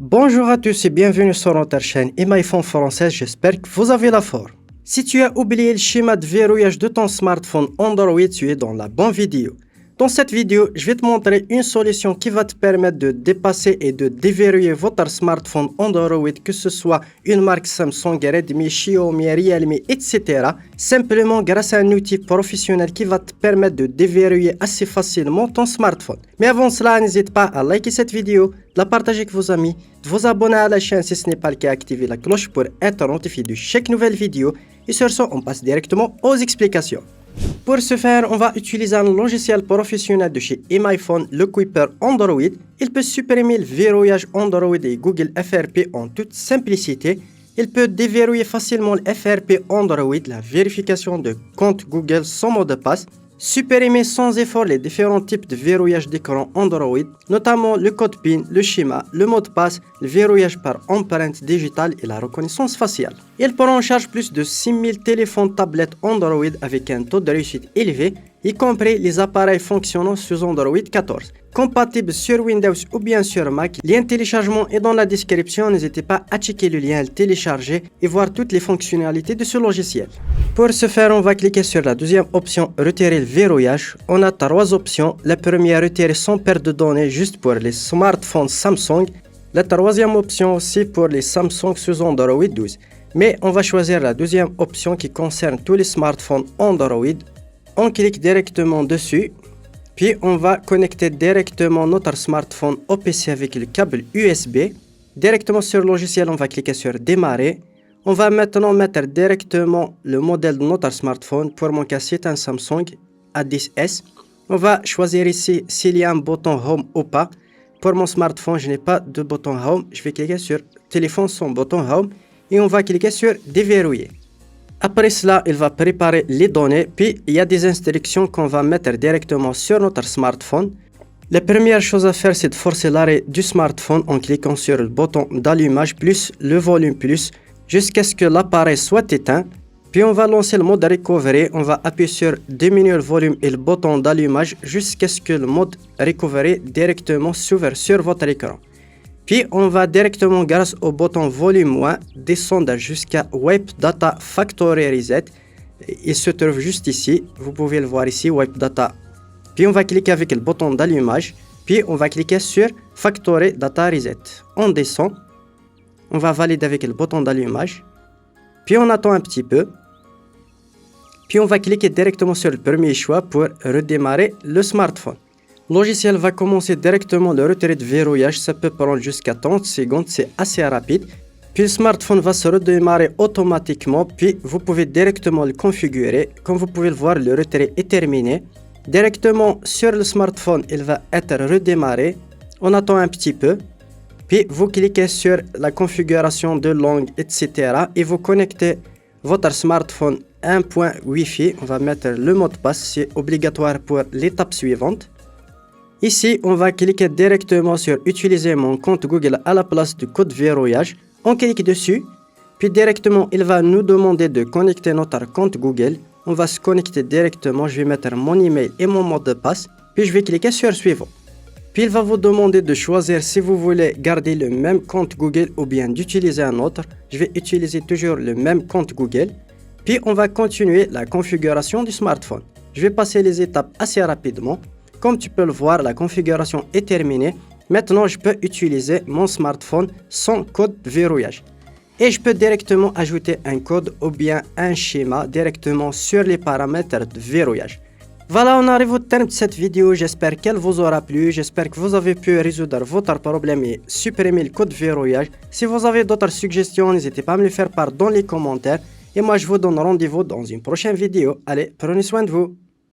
Bonjour à tous et bienvenue sur notre chaîne iPhone française, j'espère que vous avez la forme. Si tu as oublié le schéma de verrouillage de ton smartphone Android, tu es dans la bonne vidéo. Dans cette vidéo, je vais te montrer une solution qui va te permettre de dépasser et de déverrouiller votre smartphone Android, que ce soit une marque Samsung, Redmi, Xiaomi, Realme, etc. Simplement grâce à un outil professionnel qui va te permettre de déverrouiller assez facilement ton smartphone. Mais avant cela, n'hésite pas à liker cette vidéo, de la partager avec vos amis, de vous abonner à la chaîne si ce n'est pas le cas, activer la cloche pour être notifié de chaque nouvelle vidéo. Et sur ce, on passe directement aux explications. Pour ce faire, on va utiliser un logiciel professionnel de chez iPhone, le Kuiper Android. Il peut supprimer le verrouillage Android et Google FRP en toute simplicité. Il peut déverrouiller facilement le FRP Android, la vérification de compte Google sans mot de passe. Supprimer sans effort les différents types de verrouillage d'écran Android, notamment le code PIN, le schéma, le mot de passe, le verrouillage par empreinte digitale et la reconnaissance faciale. Il prend en charge plus de 6000 téléphones tablettes Android avec un taux de réussite élevé, y compris les appareils fonctionnant sous Android 14. Compatible sur Windows ou bien sur Mac, le lien de téléchargement est dans la description, n'hésitez pas à checker le lien, le télécharger et voir toutes les fonctionnalités de ce logiciel. Pour ce faire, on va cliquer sur la deuxième option, retirer le verrouillage. On a trois options. La première, retirer sans perte de données juste pour les smartphones Samsung. La troisième option aussi pour les Samsung sous Android 12. Mais on va choisir la deuxième option qui concerne tous les smartphones Android. On clique directement dessus. Puis on va connecter directement notre smartphone au PC avec le câble USB. Directement sur le logiciel, on va cliquer sur démarrer. On va maintenant mettre directement le modèle de notre smartphone. Pour mon cas, c'est un Samsung A10s. On va choisir ici s'il y a un bouton Home ou pas. Pour mon smartphone, je n'ai pas de bouton Home. Je vais cliquer sur téléphone sans bouton Home et on va cliquer sur déverrouiller. Après cela, il va préparer les données, puis il y a des instructions qu'on va mettre directement sur notre smartphone. La première chose à faire, c'est de forcer l'arrêt du smartphone en cliquant sur le bouton d'allumage plus le volume plus jusqu'à ce que l'appareil soit éteint. Puis on va lancer le mode recovery, on va appuyer sur diminuer le volume et le bouton d'allumage jusqu'à ce que le mode recovery directement s'ouvre sur votre écran. Puis on va directement grâce au bouton volume moins descendre jusqu'à Wipe Data Factory Reset. Il se trouve juste ici, vous pouvez le voir ici, Wipe Data. Puis on va cliquer avec le bouton d'allumage, puis on va cliquer sur Factory Data Reset. On descend, on va valider avec le bouton d'allumage, puis on attend un petit peu. Puis on va cliquer directement sur le premier choix pour redémarrer le smartphone. Le logiciel va commencer directement le retrait de verrouillage, ça peut prendre jusqu'à 30 secondes, c'est assez rapide. Puis le smartphone va se redémarrer automatiquement, puis vous pouvez directement le configurer. Comme vous pouvez le voir, le retrait est terminé. Directement sur le smartphone, il va être redémarré. On attend un petit peu. Puis vous cliquez sur la configuration de langue, etc. et vous connectez votre smartphone à un point Wi-Fi. On va mettre le mot de passe, c'est obligatoire pour l'étape suivante. Ici, on va cliquer directement sur utiliser mon compte Google à la place du code verrouillage. On clique dessus, puis directement, il va nous demander de connecter notre compte Google. On va se connecter directement, je vais mettre mon email et mon mot de passe, puis je vais cliquer sur suivant. Puis il va vous demander de choisir si vous voulez garder le même compte Google ou bien d'utiliser un autre. Je vais utiliser toujours le même compte Google. Puis on va continuer la configuration du smartphone. Je vais passer les étapes assez rapidement. Comme tu peux le voir, la configuration est terminée. Maintenant, je peux utiliser mon smartphone sans code de verrouillage. Et je peux directement ajouter un code ou bien un schéma directement sur les paramètres de verrouillage. Voilà, on arrive au terme de cette vidéo. J'espère qu'elle vous aura plu. J'espère que vous avez pu résoudre votre problème et supprimer le code de verrouillage. Si vous avez d'autres suggestions, n'hésitez pas à me les faire part dans les commentaires. Et moi, je vous donne rendez-vous dans une prochaine vidéo. Allez, prenez soin de vous.